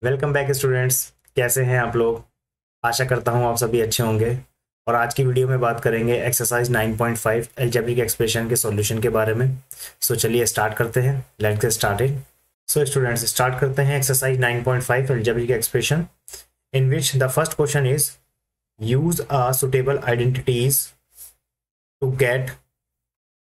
Welcome back students, कैसे हैं आप लोग। आशा करता हूं आप सभी अच्छे होंगे। और आज की वीडियो में बात करेंगे एक्सरसाइज 9.5 अलजेब्रिक एक्सप्रेशन के सॉल्यूशन के बारे में। सो चलिए स्टार्ट करते हैं। Let's get started. So students, start करते हैं exercise 9.5 algebraic expression in which the first question is use a suitable identities to get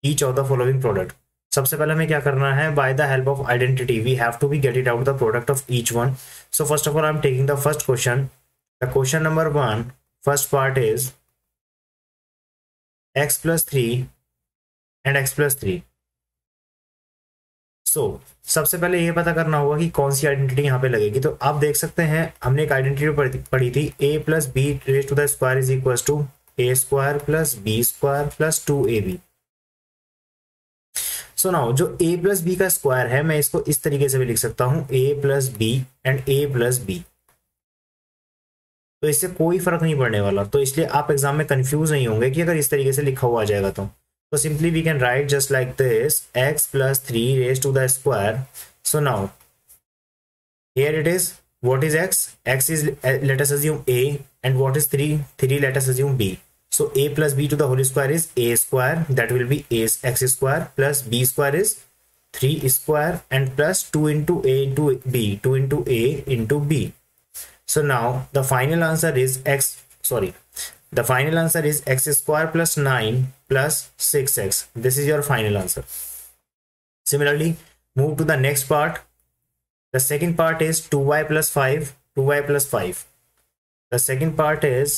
each of the following product. सबसे पहले हमें क्या करना है, by the help of identity we have to be get it out the product of each one. So first of all I am taking the first question. The question number 1 first part is x plus 3 and x plus 3। सो सबसे पहले ये पता करना होगा कि कौन सी identity यहाँ पे लगेगी। तो आप देख सकते हैं हमने एक आइडेंटिटी पढ़ी थी, a plus b raise to the square is equal to a square plus b square plus 2ab। So now जो a प्लस बी का स्क्वायर है, मैं इसको इस तरीके से भी लिख सकता हूं a plus b and a plus b. तो इससे कोई फर्क नहीं पड़ने वाला, तो इसलिए आप एग्जाम में कंफ्यूज नहीं होंगे कि अगर इस तरीके से लिखा हुआ आ जाएगा तो simply we can write just like this x plus 3 raise to the square. So now here it is, what is x is let us assume a and what is 3 let us assume b। So a plus b to the whole square is a square, that will be a x square, plus b square is 3 square and plus 2 into a into b, 2 into a into b. So now the final answer is the final answer is x square plus 9 plus 6x. This is your final answer. Similarly, move to the next part. The second part is 2y plus 5, 2y plus 5. The second part is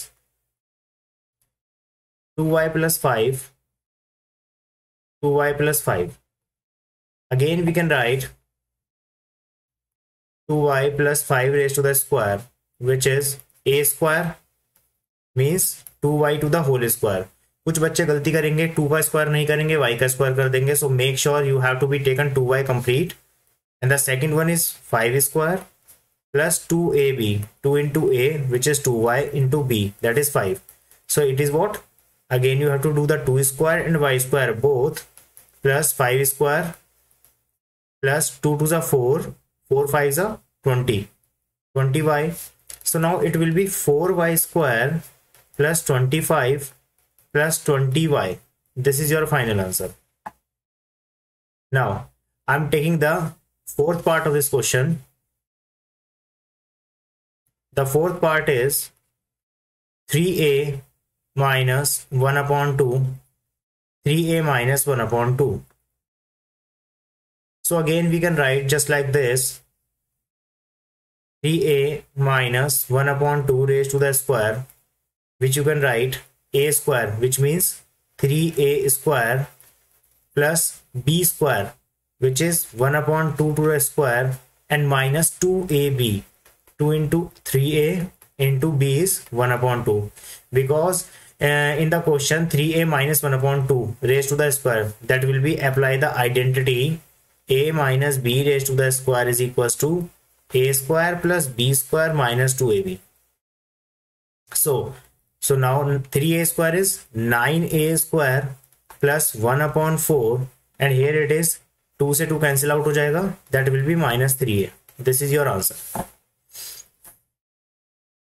2y plus 5, 2y plus 5. Again we can write 2y plus 5 raised to the square, which is a square means 2y to the whole square. कुछ बच्चे गलती करेंगे, 2 का square नहीं करेंगे, y का square कर देंगे। So make sure you have to be taken 2y complete, and the second one is 5 square plus 2ab, 2 into a which is 2y into b, that is 5. So it is what? Again you have to do the 2 square and y square both, plus 5 square plus 2 to the 4, 4 5 is 20, 20y. So now it will be 4y square plus 25 plus 20y. This is your final answer. Now I'm taking the fourth part of this question. The fourth part is 3a minus 1 upon 2, 3a minus 1 upon 2. So again we can write just like this, 3a minus 1 upon 2 raised to the square, which you can write a square, which means 3a square plus b square, which is 1 upon 2 to the square, and minus 2ab, 2 into 3a into b is 1 upon 2, because in the question 3a minus 1 upon 2 raised to the square, that will be apply the identity a minus b raised to the square is equals to a square plus b square minus 2ab. So now 3a square is 9a square plus 1 upon 4, and here it is 2 से 2 cancel out हो जाएगा, that will be minus 3a. This is your answer.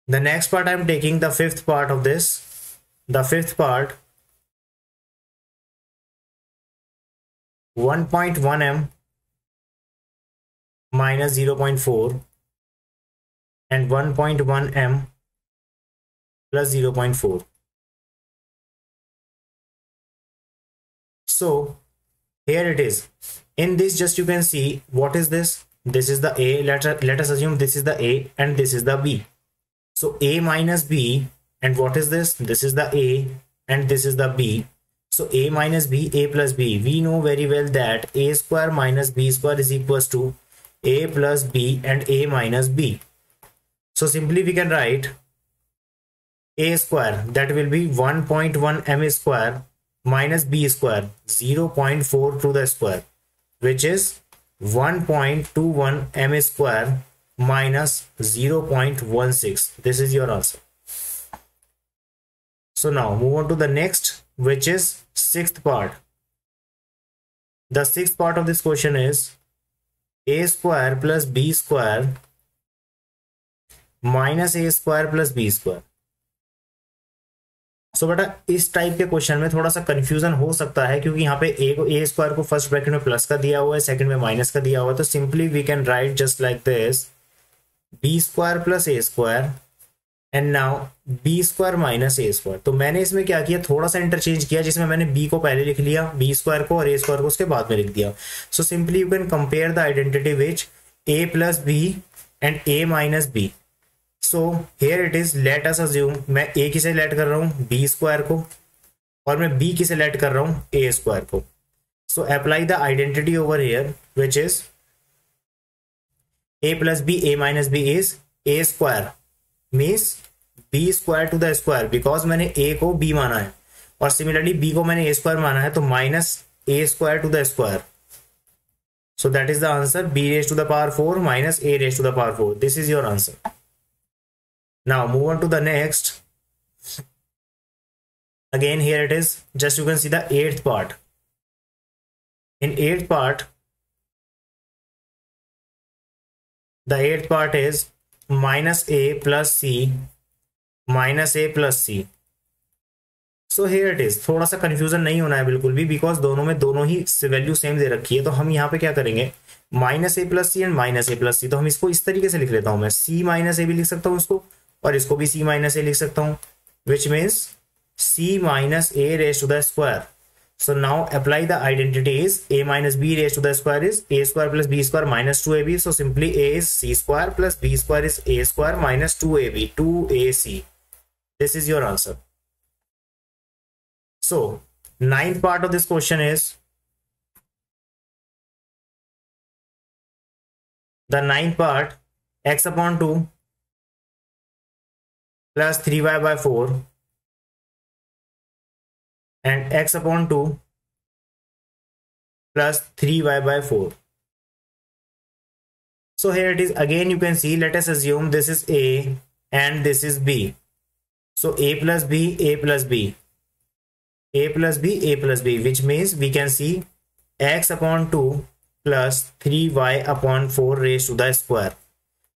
The next part I am taking the fifth part of this. The fifth part, 1.1 m minus 0.4 and 1.1 m plus 0.4. So here it is. In this, just you can see what is this. This is the a. Let us assume this is the a and this is the b. So a minus b, and what is this? This is the a and this is the b. So a minus b, a plus b. We know very well that a square minus b square is equals to a plus b and a minus b. So simply we can write a square, that will be 1.1 m square minus b square, 0.4 to the square, which is 1.21 m square minus 0.16. This is your answer. So now move on to the next, which is sixth part. The sixth part of this question is a square plus b square minus a square plus b square. So बेटा इस type के question में थोड़ा सा confusion हो सकता है, क्योंकि यहाँ पे ए स्क्वायर को फर्स्ट ब्रैकेट में प्लस का दिया हुआ है, सेकंड में माइनस का दिया हुआ है। तो simply we can write just like this, b square plus a square and now b square minus a square. तो मैंने इसमें क्या किया, थोड़ा सा इंटरचेंज किया, जिसमें मैंने बी को पहले लिख लिया, बी स्क्वायर को, और ए स्क्वायर को उसके बाद में लिख दिया। So simply you can compare the identity which a plus b and a minus b. So here it is, let us assume, मैं ए किसे लेट कर रहा हूं, बी स्क्वायर को, और मैं बी किसे लेट कर रहा हूं, ए स्क्वायर को। So apply the identity over here which is a plus b, a minus b is a square, means b square to the square, because मैंने a को b माना है और सिमिलरली b को मैंने a square माना है, तो minus a square to the square. So that is the answer, b raised to the power 4 minus a raised to the power 4. This is your answer. Now move on to the next. Again here it is, just you can see the eighth part. In eighth part, the eighth part is minus a plus c minus a plus c. So here it is, थोड़ा सा confusion नहीं होना है बिल्कुल भी, because दोनों में दोनों ही वैल्यू सेम दे रखी है। तो हम यहाँ पे क्या करेंगे, minus a plus c and minus a plus c. तो हम इसको इस तरीके से लिख लेता हूँ, मैं सी माइनस ए भी लिख सकता हूँ इसको, और इसको भी सी माइनस ए लिख सकता हूँ, which means c minus a raise to the square. So now apply the identities, a minus b raised to the square is a square plus b square minus 2ab. So simply a is c square plus b square is a square minus 2ab, 2ac. This is your answer. So ninth part of this question is, the ninth part, x upon 2 plus 3y by 4 and x upon 2 plus 3y by 4. So here it is, again you can see, let us assume this is a and this is b. So a plus b, a plus b, a plus b, a plus b, which means we can see x upon 2 plus 3y upon 4 raised to the square.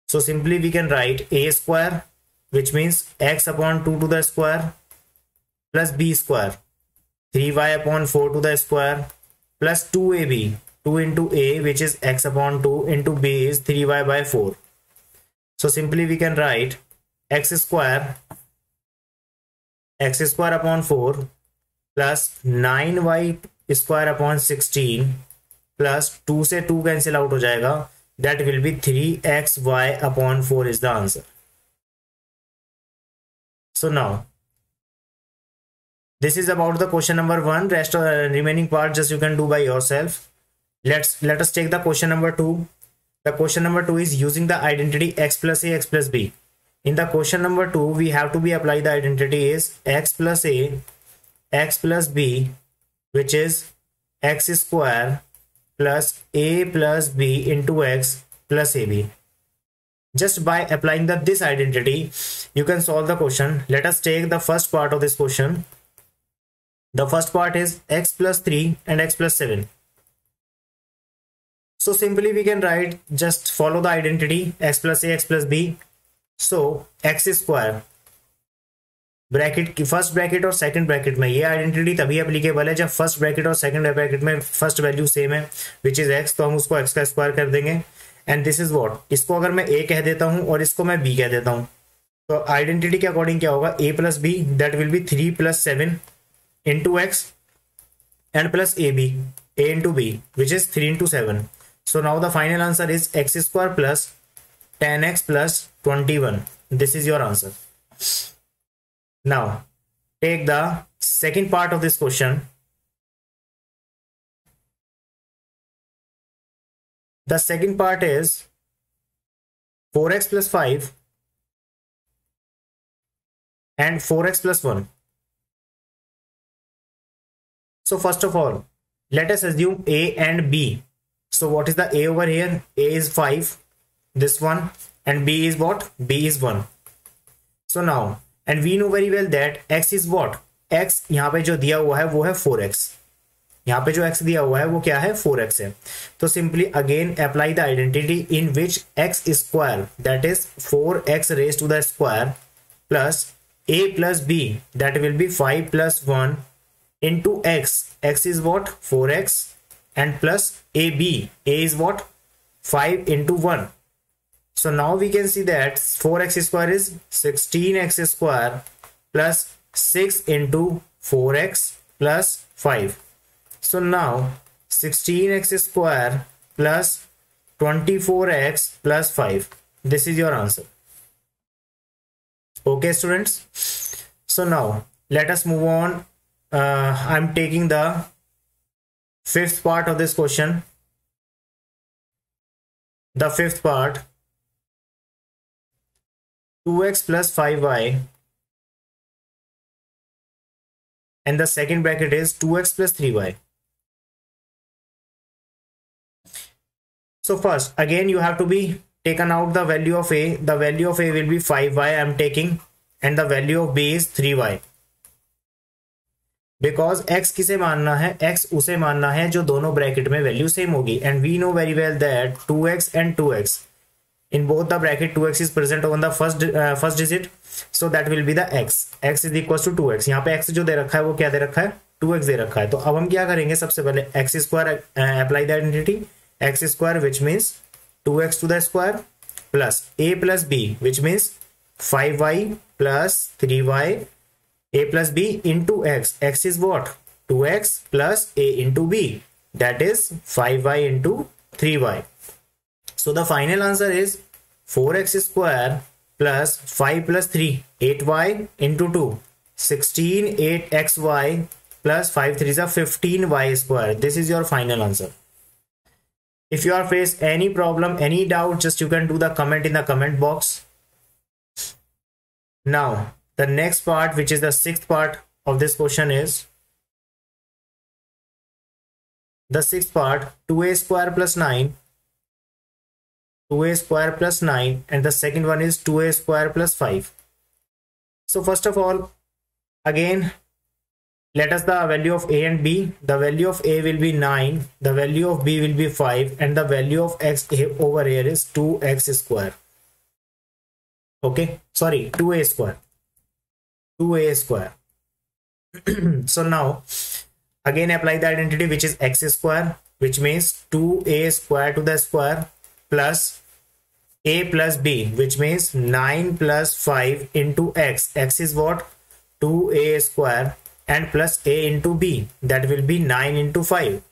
So simply we can write a square, which means x upon 2 to the square plus b square, 3y upon 4 to the square plus 2ab, 2 into a which is x upon 2 into b is 3y by 4. So simply we can write x square upon 4 plus 9y square upon 16 plus 2 से 2 cancel out हो जाएगा, that will be 3xy upon 4 is the answer. So now this is about the question number 1. Rest remaining part just you can do by yourself. Let us take the question number 2. The question number 2 is using the identity x plus a, x plus b. In the question number 2, we have to be apply the identity is x plus a, x plus b, which is x square plus a plus b into x plus ab. Just by applying this identity, you can solve the question. Let us take the first part of this question. The first part is x plus 3 and x plus 7. So simply we can write, just follow the identity x plus a, x plus b. So x square, bracket की first bracket और second bracket में ये identity तभी applicable है जब first bracket और second bracket में first value same है, विच इज x, तो हम उसको x का स्क्वायर कर देंगे। एंड दिस इज व्हाट, इसको अगर मैं a कह देता हूं और इसको मैं b कह देता हूं, तो आइडेंटिटी के अकॉर्डिंग क्या होगा, a plus b, that will B 3 plus 7 into x and plus ab, a into b, which is 3 into 7. So now the final answer is x square plus 10x plus 21. This is your answer. Now take the second part of this question. The second part is 4x plus 5 and 4x plus 1. So first of all, let us assume a and b. So what is the a over here? A is 5, this one, and b is what? B is 1. So now, and we know very well that x is what? X यहाँ पे जो दिया हुआ है वो है 4x. यहाँ पे जो x दिया हुआ है वो क्या है 4x है। तो simply again apply the identity in which x square that is 4x raise to the square plus a plus b that will be 5 plus 1 into x is what 4x and plus ab, a is what 5 into 1. So now we can see that 4x square is 16x square plus 6 into 4x plus 5. So now 16x square plus 24x plus 5. This is your answer. Okay students, so now let us move on. I'm taking the fifth part of this question. The fifth part, 2x plus 5y, and the second bracket is 2x plus 3y. So first again you have to be taken out the value of a. The value of a will be 5y I am taking, and the value of b is 3y. Because x किसे मानना है, x उसे मानना है जो दोनों bracket में value same होगी, and we know very well that 2x and 2x in both the bracket 2x is present on the first digit, so that will be the x is equal to 2x. यहाँ पे x जो दे रखा है वो क्या दे रखा है 2x दे रखा है. तो अब हम क्या करेंगे, सबसे पहले x square apply the identity, x square which means 2x to the square plus a plus b which means 5y plus 3y a plus b into x. X is what 2x plus a into b, that is 5y into 3y. So the final answer is 4x square plus 5 plus 3 8y into 2 16 8xy plus 5 3 is a 15y square. This is your final answer. If you are face any problem, any doubt, just you can do the comment in the comment box. Now the next part, which is the sixth part of this question, is the sixth part, 2a square plus 9, 2a square plus 9, and the second one is 2a square plus 5. So first of all, again let us the value of a and b. The value of a will be 9, the value of b will be 5, and the value of x over here is 2x square. Okay, sorry, 2a square. 2a square. So now again apply the identity which is x square, which means 2a square to the square plus a plus b, which means 9 plus 5 into x. X is what 2a square and plus a into b, that will be 9 into 5.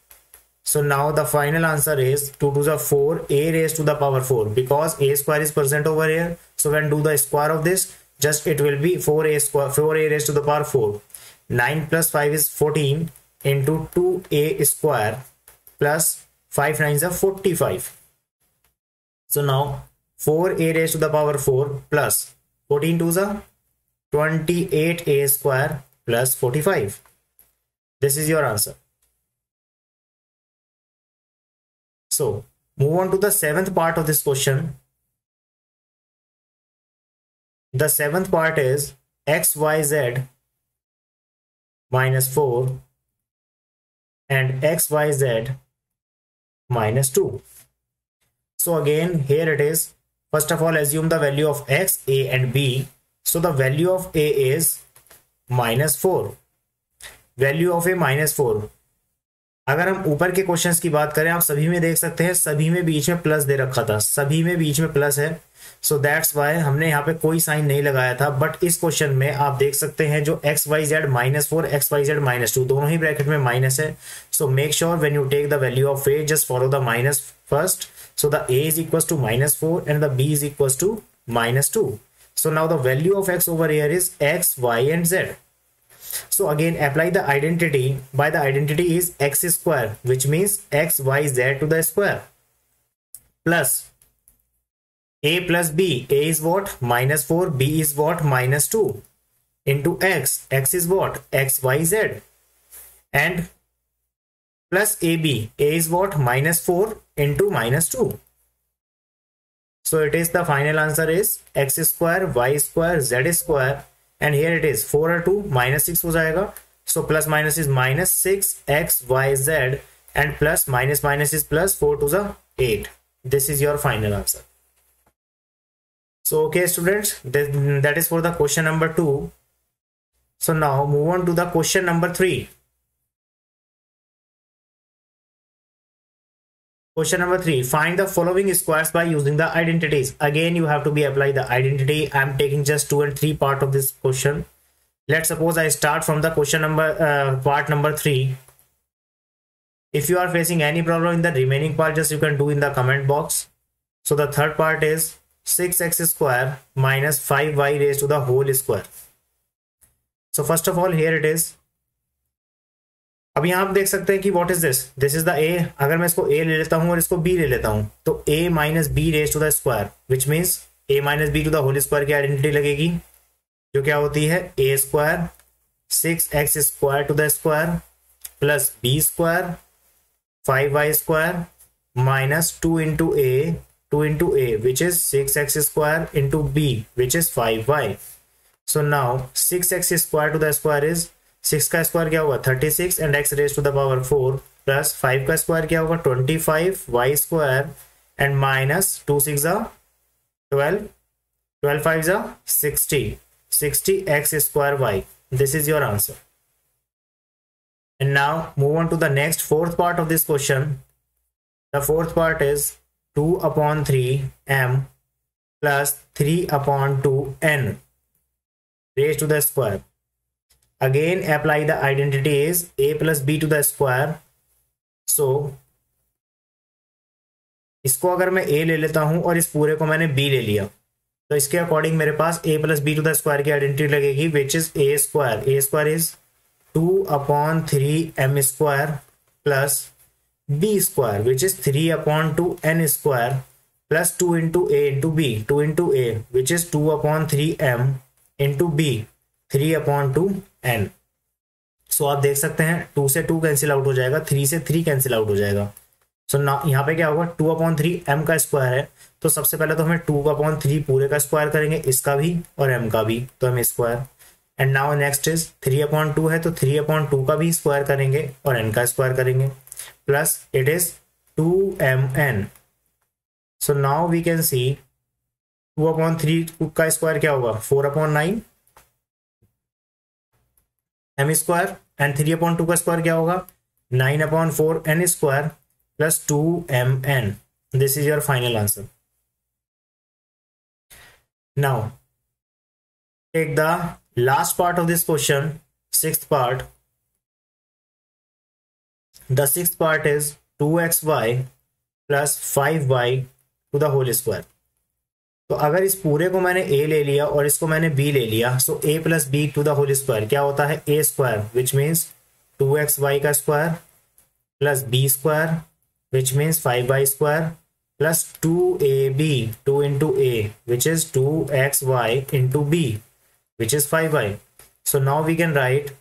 So now the final answer is 2 to the 4 a raised to the power 4, because a square is present over here. So when do the square of this, just it will be 4a square, 4a raised to the power 4. 9 plus 5 is 14 into 2a square plus 5 9s are 45. So now 4a raised to the power 4 plus 14 2s are 28a square plus 45. This is your answer. So move on to the seventh part of this question. The seventh part is xyz minus 4 and xyz minus 2. So again here it is, first of all assume the value of x, a and b. So the value of a is minus 4, value of a minus 4. अगर हम ऊपर के questions की बात करें, आप सभी में देख सकते हैं सभी में बीच में प्लस दे रखा था, सभी में बीच में प्लस है. सो दैट्स वाई हमने यहाँ पे कोई साइन नहीं लगाया था. बट इस क्वेश्चन में आप देख सकते हैं जो x y z minus 4 x y z minus 2 दोनों ही ब्रैकेट में माइनस है. So make sure when you take the value of a just follow the minus first. So the a is equal to minus 4 and the b is equal to minus 2. So now the value of x over here is x y and z. So again apply the identity. By the identity is x square, which means x y z to the square, plus a plus b. A is what minus 4, b is what minus 2 into x. X is what x y z, and plus ab. A is what minus 4 into minus 2. So it is the final answer is x square y square z square. And here it is 4 और 2 minus 6 हो जाएगा, So plus minus is minus 6xyz and plus minus minus is plus 4 to the 8. This is your final answer. So okay students, that is for the question number 2. So now move on to the question number 3. Question number 3, find the following squares by using the identities. Again you have to be apply the identity. I am taking just 2 and 3 part of this question. Let's suppose I start from the question number part number 3. If you are facing any problem in the remaining part, just you can do in the comment box. So the third part is 6x square minus 5y raised to the whole square. So first of all here it is. अब यहाँ आप देख सकते हैं कि what is this is the ए. अगर मैं इसको ए ले लेता हूँ और इसको बी ले लेता हूँ तो a minus b raise to the square which means a minus b to the whole square की आइडेंटिटी लगेगी जो क्या होती है a square 6x square to the square plus b square 5y square minus 2 into a which is 6x square into b which is 5y. So now 6x square to the square is 6 का square क्या होगा 36 and x raise to the power 4 plus 5 का square क्या होगा 25 y square and minus 2 6 12 5 60 x square y. This is your answer. And now move on to the next fourth part of this question. The fourth part is 2 upon 3 m plus 3 upon 2 n raised to the square. Again apply the identity is a plus b to the square. So इसको अगर मैं a ले लेता हूं और इस पूरे को मैंने b ले लिया तो इसके अकॉर्डिंग मेरे पास a plus b to the square की आइडेंटिटी लगेगी which is a square is 2 upon 3 m square plus b square which is 3 upon 2 n square plus 2 into a into b 2 into a which is 2 upon 3 m into b 3 upon 2 n. So आप देख सकते हैं 2 से 2 cancel out हो जाएगा 3 से 3 cancel out हो जाएगा. सो ना यहाँ पे क्या होगा 2 अपॉन 3 m का स्क्वायर है तो सबसे पहले तो हमें 2 अपॉन 3 पूरे का स्क्वायर करेंगे इसका भी और m का भी तो हम square. And now next is 3 upon 2 है तो 3 अपॉन 2 का भी स्क्वायर करेंगे और n का स्क्वायर करेंगे plus it is 2mn. So now we can see 2 upon 3 का स्क्वायर क्या होगा 4 upon 9 m square and 3 upon 2 का स्क्वायर क्या होगा 9 upon 4 n square plus 2mn. This is your final answer. Now take the last part of this question, sixth part. The sixth part is 2xy plus 5y to the whole square. तो अगर इस पूरे को मैंने a ले लिया और इसको मैंने b ले लिया so a plus b to the whole square क्या होता है a square which means 2xy का square plus b square which means 5y square plus 2ab 2 into a which is 2xy into b which is 5y. So now we can write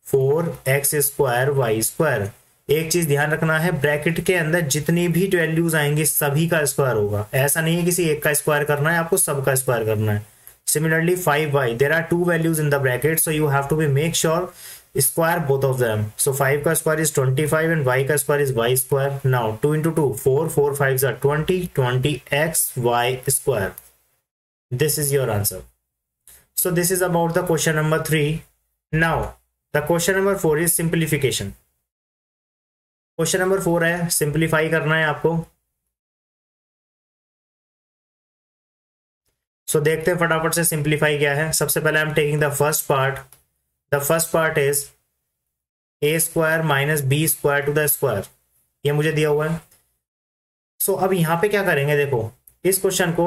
4x square y square. एक चीज ध्यान रखना है bracket के अंदर जितनी भी वैल्यूज आएंगी सभी का स्क्वायर होगा. ऐसा नहीं है किसी एक का स्क्वायर करना है आपको सबका स्क्वायर करना है. Similarly 5y there are two values in the bracket so you have to be make sure square both of them. So 5 का square is 25 and y का square is y square. Now 2 into 2 4 5s are 20 x y square. This is your answer. So this is about the question number 3. Now the question number 4 is simplification. Question number 4 है simplify करना है आपको. So देखते हैं फटाफट से simplify क्या है. सबसे पहले I'm taking the first part. The first part is a square minus b square to the square. ये मुझे दिया हुआ है. So अब यहाँ पे क्या करेंगे देखो इस क्वेश्चन को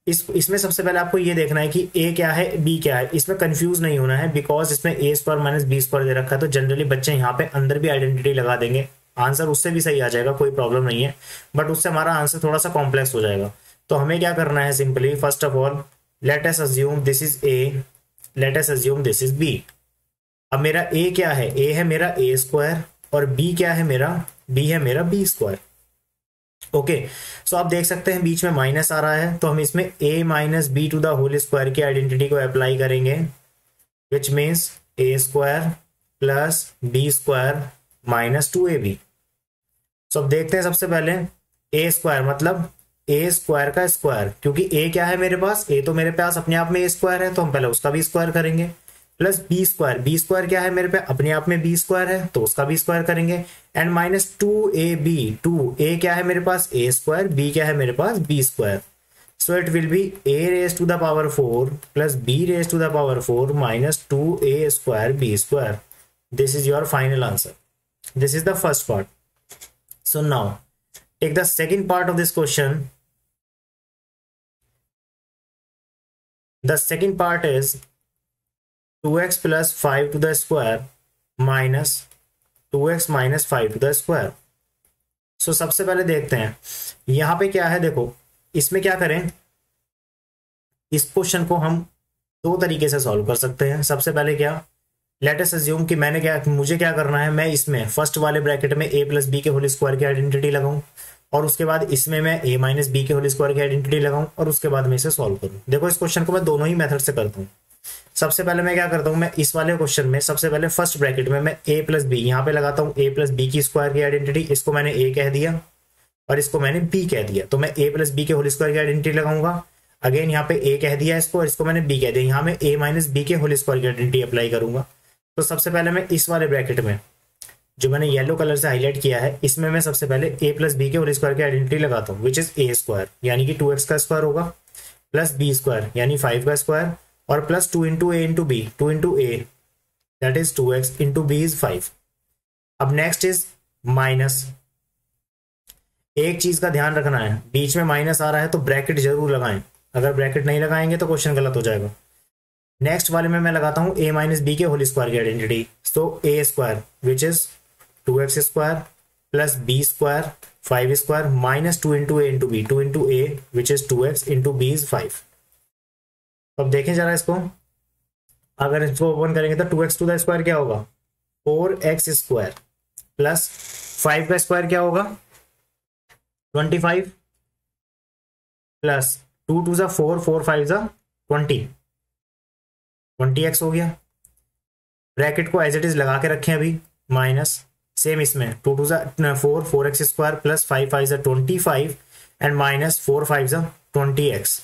इसमें सबसे पहले आपको ये देखना है कि a क्या है b क्या है. इसमें कंफ्यूज नहीं होना है बिकॉज इसमें a square minus b square दे रखा है तो जनरली बच्चे यहाँ पे अंदर भी आइडेंटिटी लगा देंगे. आंसर उससे भी सही आ जाएगा कोई प्रॉब्लम नहीं है बट उससे हमारा आंसर थोड़ा सा कॉम्प्लेक्स हो जाएगा. तो हमें क्या करना है simply first of all let us assume this is a, late us assume this is b. अब मेरा a क्या है a है मेरा a स्क्वायर और b क्या है मेरा b है मेरा b स्क्वायर. ओके सो आप देख सकते हैं बीच में माइनस आ रहा है तो हम इसमें a minus b to the whole square की आइडेंटिटी को अप्लाई करेंगे which means a square plus b square minus 2ab। So अब देखते हैं सबसे पहले ए स्क्वायर मतलब ए स्क्वायर का स्क्वायर, क्योंकि ए क्या है मेरे पास, ए तो मेरे पास अपने आप में ए स्क्वायर है तो हम पहले उसका भी स्क्वायर करेंगे। प्लस बी स्क्वायर क्या है मेरे पे अपने आप में बी स्क्वायर है तो उसका भी स्क्वायर करेंगे। एंड माइनस 2ab, 2a क्या है मेरे पास ए स्क्वायर, बी क्या है मेरे पास b square. So it will be a raise to the power 4 plus b raise to the power 4 minus 2a square b square. This is your final answer. This is the first part. So now take the second part of this question. The second part is 2x plus 5 to the square minus 2x minus 5 to the square. So सबसे पहले देखते हैं यहां पे क्या है। देखो इसमें क्या करें, इस क्वेश्चन को हम दो तरीके से सॉल्व कर सकते हैं। सबसे पहले क्या, लेट अस अज्यूम कि मुझे क्या करना है, मैं इसमें फर्स्ट वाले ब्रैकेट में a प्लस बी के होल स्क्वायर की आइडेंटिटी लगाऊं और उसके बाद इसमें मैं a माइनस बी के होल स्क्वायर की आइडेंटिटी लगाऊं और उसके बाद मैं इसे सॉल्व करूं। देखो इस क्वेश्चन को मैं दोनों ही मेथड से करता हूं। सबसे पहले मैं क्या करता हूं, मैं इस वाले क्वेश्चन में सबसे पहले फर्स्ट ब्रैकेट में मैं a प्लस बी यहाँ पे लगाता हूँ, a प्लस बी की स्क्वायर की आइडेंटिटी, इसको मैंने a कह दिया और इसको मैंने b कह दिया, तो मैं a प्लस बी के होल स्क्वायर की आइडेंटिटी लगाऊंगा। अगेन यहाँ पे a कह दिया इसको और इसको मैंने b कह दिया, यहाँ में a माइनस बी के होल स्क्वायर की आइडेंटिटी अप्लाई करूंगा। तो सबसे पहले मैं इस वाले ब्रैकेट में जो मैंने येलो कलर से हाईलाइट किया है इसमें मैं सबसे पहले a प्लस बी के होल स्क्वायर की आइडेंटिटी लगाता हूँ, विच इज a स्क्वायर यानी कि 2x का स्क्वायर होगा प्लस b स्क्वायर यानी 5 का स्क्वायर और plus 2 into a into b, 2 into a that is 2x into b is 5। अब नेक्स्ट इज माइनस। एक चीज का ध्यान रखना है, बीच में माइनस आ रहा है तो ब्रैकेट जरूर लगाएं, अगर ब्रैकेट नहीं लगाएंगे तो क्वेश्चन गलत हो जाएगा। नेक्स्ट वाले में मैं लगाता हूं a माइनस बी के होल स्क्वायर की identity, so a square which is 2x square plus b square 5 square minus 2 into a into b, 2 into a which is 2x into b is 5। अब देखें जरा इसको, अगर इसको ओपन करेंगे तो 2x टू द स्क्वायर क्या होगा 4x स्क्वायर प्लस 5 का स्क्वायर क्या होगा 25 प्लस 2 टू ज़ा 4, 4 5 ज़ा 20x हो गया। ब्रैकेट को एज इट इज लगा के रखें अभी, माइनस सेम इसमें 2 टू ज़ा 4, 4x स्क्वायर प्लस 5 5 ज़ा 25 एंड माइनस 4 5 ज़ा 20x।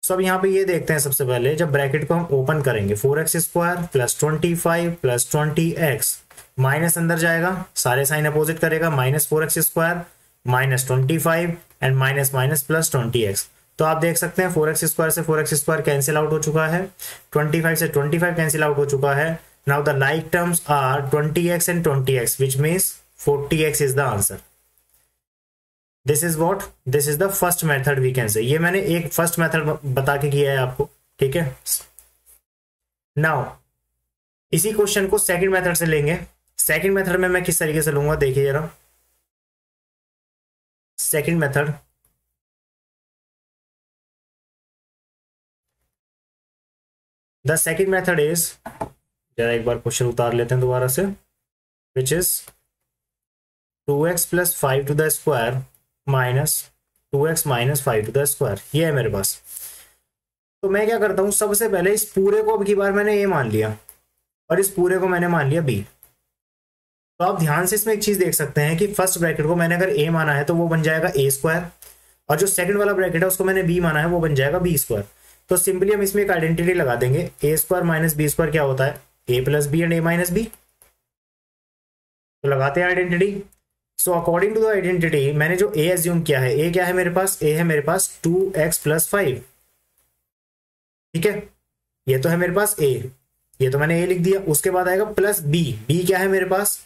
सो अब यहाँ पे ये देखते हैं सबसे पहले जब ब्रैकेट को हम ओपन करेंगे 4x square plus 25 plus 20x, minus अंदर जाएगा सारे साइन अपोजिट करेगा, minus 4x square minus 25 and minus minus plus 20x। तो आप देख सकते हैं 4x स्क्वायर से 4x स्क्वायर कैंसिल आउट हो चुका है, 25 से 25 कैंसिल आउट हो चुका है। Now the like terms are 20x and 20x which means 40x is the answer. This is what, this is the first method we can say. ये मैंने एक फर्स्ट मेथड बता के किया है आपको, ठीक है। नाउ इसी क्वेश्चन को सेकंड मेथड से लेंगे। सेकंड मेथड में मैं किस तरीके से लूंगा देखिए जरा। Second method, the second method is, जरा एक बार क्वेश्चन उतार लेते हैं दोबारा से, which is 2x plus 5 to the square minus 2x minus 5 to the square, ये है मेरे पास। तो मैं क्या करता हूं, सबसे पहले इस पूरे को अब की बार मैंने a मान लिया और इस पूरे को मैंने मान लिया b। तो आप ध्यान से इसमें एक चीज देख सकते हैं कि फर्स्ट ब्रैकेट को मैंने अगर a माना है तो वो बन जाएगा a स्क्वायर और जो सेकंड वाला ब्रैकेट है उसको मैंने b माना है वो बन जाएगा b स्क्वायर। तो सिंपली हम इसमें एक आइडेंटिटी लगा देंगे, a square minus b square क्या होता है a plus b and a minus b. तो लगाते हैं identity. So according to the identity मैंने जो a एज्यूम किया है, a क्या है मेरे पास, a है मेरे पास 2x प्लस 5, ठीक है। ये तो है मेरे पास a, ये तो मैंने a लिख दिया। उसके बाद आएगा प्लस b, b क्या है मेरे पास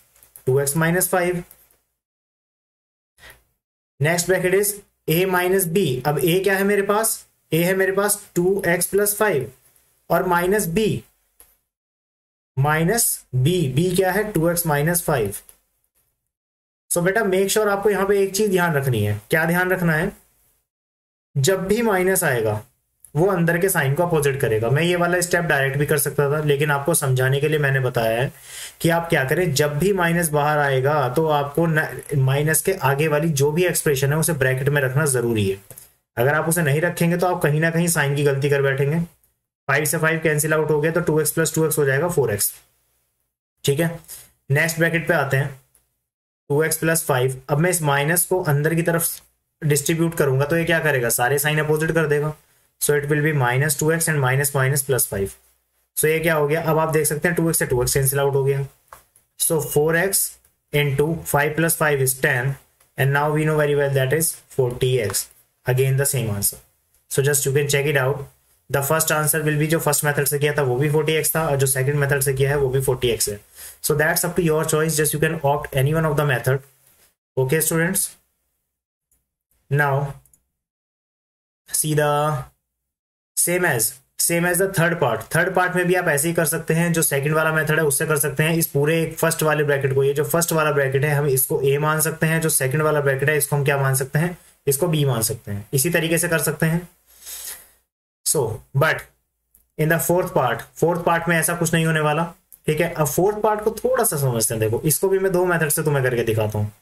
2x minus 5। Next bracket is a minus b। अब a क्या है मेरे पास, a है मेरे पास 2x प्लस 5 और माइनस b, माइनस b क्या है 2x माइनस 5। सो बेटा मेक श्योर आपको यहां पे एक चीज ध्यान रखनी है। क्या ध्यान रखना है, जब भी माइनस आएगा वो अंदर के साइन को अपोजिट करेगा। मैं ये वाला स्टेप डायरेक्ट भी कर सकता था लेकिन आपको समझाने के लिए मैंने बताया है कि आप क्या करें, जब भी माइनस बाहर आएगा तो आपको माइनस के आगे वाली जो भी एक्सप्रेशन है उसे ब्रैकेट में रखना जरूरी है। अगर आप उसे नहीं रखेंगे तो आप कहीं ना कहीं साइन की गलती कर बैठेंगे। 5 से 5 कैंसिल आउट हो गया तो 2x प्लस 2x हो जाएगा 4x, ठीक है, नेक्स्ट ब्रैकेट पे आते हैं, 2x प्लस 5। अब मैं इस माइनस को अंदर की तरफ डिस्ट्रीब्यूट करूंगा तो ये क्या करेगा, सारे साइन अपोजिट कर देगा। सो it will B minus 2x and minus minus plus 5। सो ये क्या हो गया, अब आप देख सकते हैं 2x से 2x कैंसिल आउट हो गया। So 4x into 5 plus 5 is 10 and now we know very well that is 40x। Again the same answer. So just you can check it out. The first answer will be, जो first method से किया था वो भी 40x था, और जो second method से किया है वो भी 40x है। So that's up to your choice, just you can opt any one of the method. Okay students, now see the same as the third part. Third part में भी आप ऐसे ही कर सकते हैं, जो सेकंड वाला मेथड है उससे कर सकते हैं। इस पूरे फर्स्ट वाले ब्रैकेट को, ये जो फर्स्ट वाला ब्रैकेट है हम इसको a मान सकते हैं, जो सेकंड वाला ब्रैकेट है इसको हम क्या मान सकते हैं, इसको b मान सकते हैं। इसी तरीके से कर सकते हैं। So but in the fourth part में ऐसा कुछ नहीं होने वाला, ठीक है। अब फोर्थ पार्ट को थोड़ा सा समझते हैं। देखो इसको भी मैं दो मेथड से तुम्हें करके दिखाता हूँ।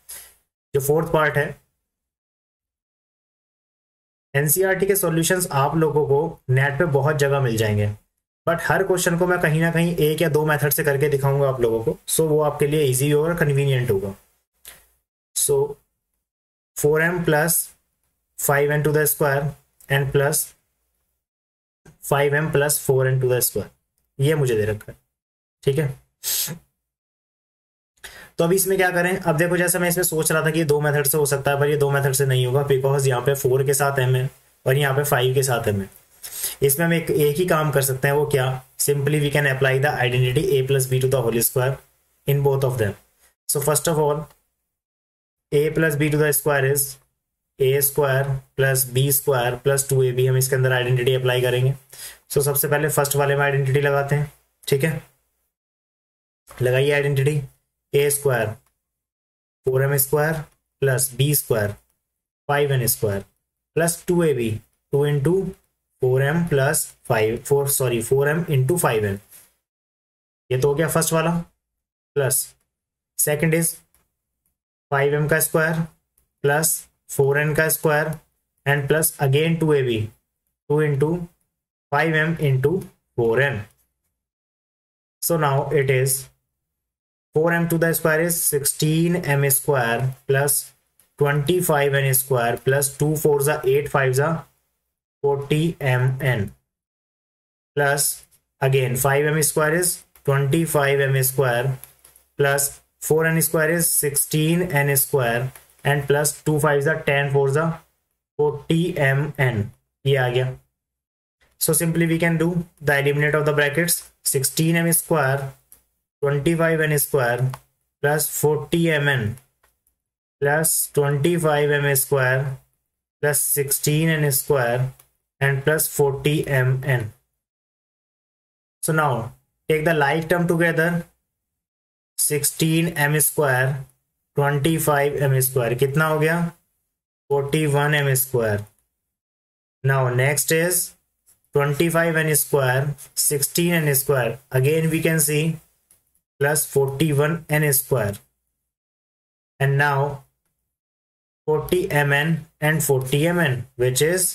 जो फोर्थ पार्ट है, एनसीईआरटी के सॉल्यूशंस आप लोगों को नेट पे बहुत जगह मिल जाएंगे, बट हर क्वेश्चन को मैं कहीं ना कहीं एक या दो मेथड से करके दिखाऊंगा आप लोगों को। सो वो आपके लिए इजी और कन्वीनियंट होगा। So 4m plus 5n to the square and plus 5m plus 4n to the square, ये मुझे दे रखा है, ठीक है। तो अभी इसमें क्या करें, अब देखो जैसे मैं इसमें सोच रहा था कि ये दो मेथड से हो सकता है, पर ये दो मेथड से नहीं होगा, बिकॉज यहाँ पे 4 के साथ m है और यहाँ पे 5 के साथ m है। इसमें हम एक ही काम कर सकते हैं, वो क्या, simply we can apply the identity a plus b to the whole square in both of them. So first of all a plus b to the square is a square plus b square plus 2ab। हम इसके अंदर identity apply करेंगे। सो सबसे पहले first वाले में identity लगाते हैं, ठीक है। लगाइए identity, a square 4m square plus b square 5n square plus 2ab, 2 into 4m plus 4m into 5n। ये तो हो गया फर्स्ट वाला। प्लस सेकंड इज 5m का स्क्वायर प्लस 4n का square and plus again 2ab, 2 into 5m into 4n। So now it is 4m to the square is 16m square plus 25n square plus 2 4s are 8 5s are 40mn plus again 5m square is 25m square plus 4n square is 16n square and plus 2 5s are 10 4s are 40mn। ये आ गया। So simply we can do the eliminate of the brackets, 16m square 25n square plus 40mn plus 25m square plus 16n square and plus 40mn. So now take the like term together, 16m square 25m square कितना हो गया, 41m square. Now next is 25n square 16n square, again we can see plus 41n square, and now 40mn and 40mn, which is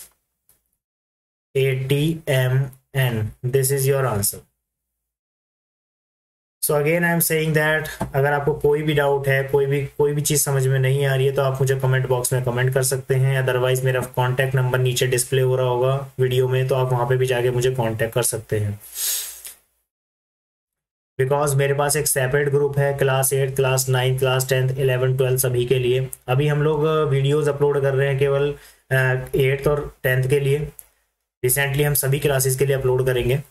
80mn. This is your answer. So again I am saying that अगर आपको कोई भी doubt है, कोई भी चीज़ समझ में नहीं आ रही है, तो आप मुझे कमेंट बॉक्स में कमेंट कर सकते हैं। अदरवाइज मेरा कॉन्टैक्ट नंबर नीचे डिस्प्ले हो रहा होगा वीडियो में, तो आप वहाँ पे भी जाके मुझे कॉन्टैक्ट कर सकते हैं। बिकॉज मेरे पास एक सेपरेट ग्रुप है क्लास 8, क्लास 9, क्लास 10, 11, 12 सभी के लिए। अभी हम लोग वीडियोस अपलोड कर रहे हैं केवल 8th और 10th के लिए। रिसेंटली हम सभी क्लासेस के लिए अपलोड करेंगे।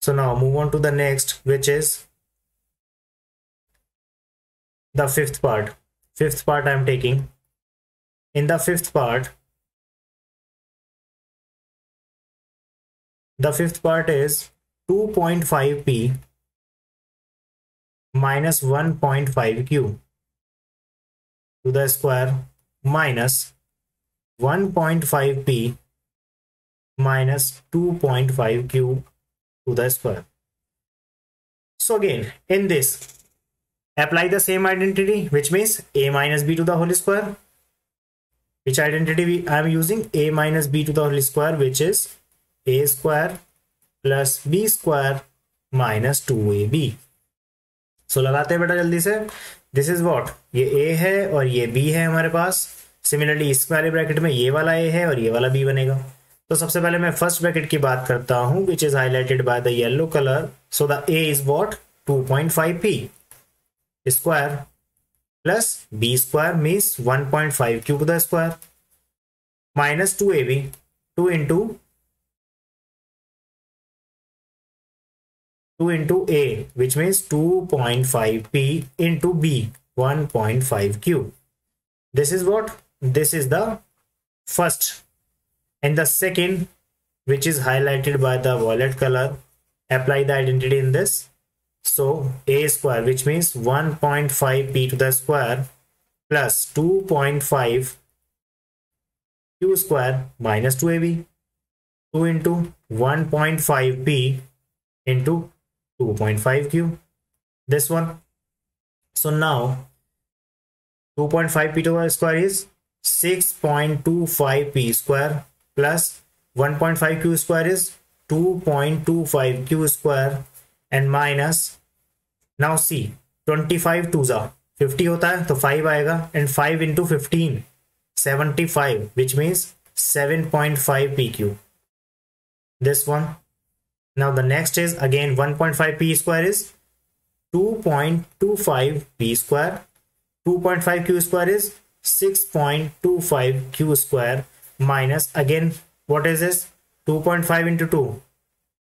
So now move on to the next, which is the fifth part I am taking. In the fifth part is 2.5p minus 1.5q to the square minus 1.5p minus 2.5q to the square. So again in this apply the same identity, which means a minus b to the whole square. Which identity I am using? A minus b to the whole square, which is a square plus b square minus 2ab. सो लगाते हैं बेटा जल्दी से। This is what, ये ए है और ये B है हमारे पास। सिमिलरली इस वाले ब्रैकेट में ये वाला ए है और ये वाला बी बनेगा। तो सबसे पहले मैं फर्स्ट ब्रैकेट की बात करता हूं which is highlighted by the yellow colour. So the a is what 2.5 p square plus b square means 1.5 q to the square minus 2ab 2 into a which means 2.5 p into b 1.5 q. This is what, this is the first, and the second which is highlighted by the violet color, apply the identity in this. So a square which means 1.5 p to the square plus 2.5 q square minus 2ab 2 into 1.5 p into 2.5 q, this one. So now 2.5 p to the square is 6.25 p square plus 1.5 q square is 2.25 q square and minus, now see 25 2 जा 50 होता है तो 5 आएगा and 5 into 15 75 which means 7.5 pq, this one. Now the next is again 1.5 p square is 2.25 p square, 2.5 q square is 6.25 q square minus again what is this 2.5 into 2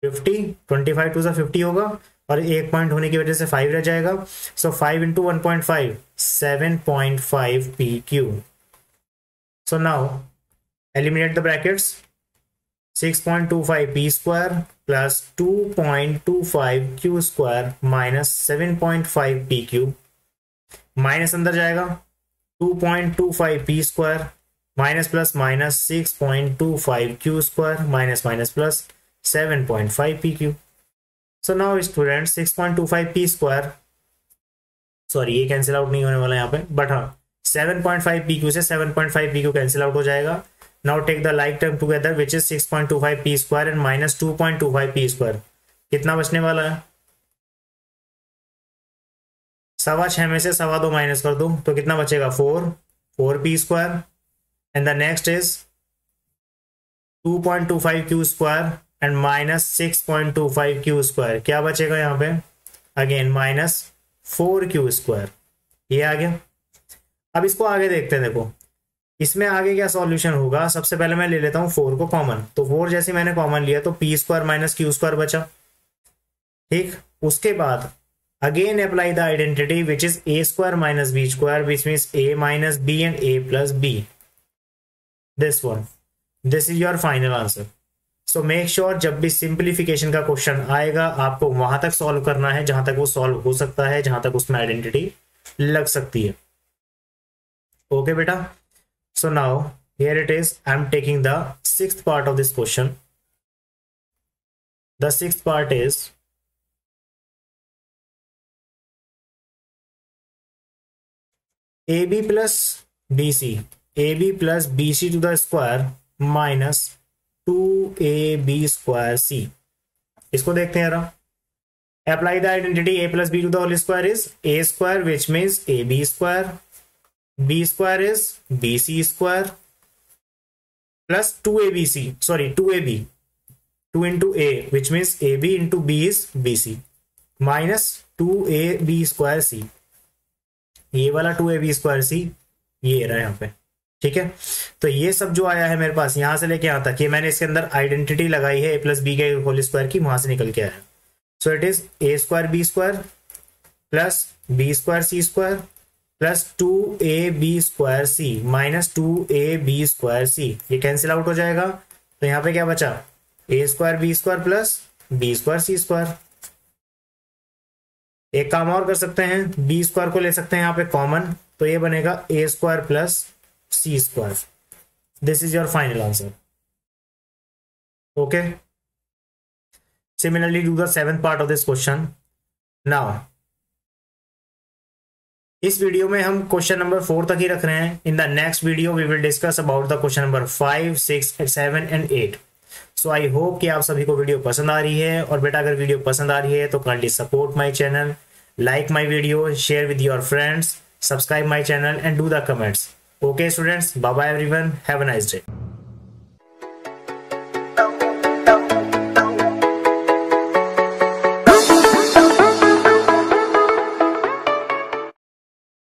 50, 25 2 50 होगा और एक point होने की वजह से 5 रह जाएगा। सो 5 into 1.5 7.5 pq. So now eliminate the brackets. 6.25 p square plus 2.25 q square minus 7.5 pq, minus अंदर जाएगा 2.25 p square minus plus minus 6.25 q square minus minus plus 7.5 pq. So now student 6.25 p square, sorry ये cancel out नहीं होने वाला यहाँ पे, but हाँ 7.5 pq से 7.5 pq कैंसिल आउट हो जाएगा। Now take the like term together which is 6.25 p square and minus 2.25 p square. कितना बचने वाला है? 6.25 में से 2.25 माइनस कर दो तो कितना बचेगा 4 p square and the next is 2.25 q square and minus 6.25 q square. क्या बचेगा यहाँ पे? Again minus 4 q square. ये आ गया। अब इसको आगे देखते हैं। देखो इसमें आगे क्या सॉल्यूशन होगा। सबसे पहले मैं ले लेता हूं 4 को कॉमन, तो 4 जैसे मैंने कॉमन लिया तो p square minus q square बचा। ठीक, उसके बाद again apply the identity which is a square minus b square which means a minus b and a plus b, this one, this is your final answer. So make sure जब भी simplification का question आएगा आपको वहां तक solve करना है जहां तक वो सॉल्व हो सकता है, जहां तक उसमें आइडेंटिटी लग सकती है। ओके बेटा, so now here it is, I am taking the sixth part of this question. The sixth part is AB plus BC to the square minus 2AB square C. इसको देखते हैं जरा। Apply the identity a plus b to the whole square is a square which means AB square, b square is bc square plus 2abc, sorry 2ab, 2 into a which means ab into b is bc minus 2ab square c, ये वाला 2ab square c ये रहा यहाँ पे। ठीक है, तो ये सब जो आया है मेरे पास यहां से लेके यहां तक, ये मैंने इसके अंदर आइडेंटिटी लगाई है a प्लस बी के होल स्क्वायर की, वहां से निकल के आया है। So it is a square b square plus b square c square plus 2ab square c minus 2ab square c, ये कैंसिल आउट हो जाएगा। तो यहाँ पे क्या बचा a square b square plus b square c square. एक काम और कर सकते हैं, b स्क्वायर को ले सकते हैं यहाँ पे कॉमन, तो ये बनेगा a square plus c square. This is your final answer. Okay, similarly do the seventh part of this question. Now इस वीडियो में हम क्वेश्चन नंबर 4 तक ही रख रहे हैं। In the next video we will discuss about the question number 5, 6, 7 and 8। So I hope कि आप सभी को वीडियो पसंद आ रही है, और बेटा अगर वीडियो पसंद आ रही है तो kindly support my channel like my video, share with your friends, subscribe my channel and do the comments. Okay students, bye bye everyone, have a nice day.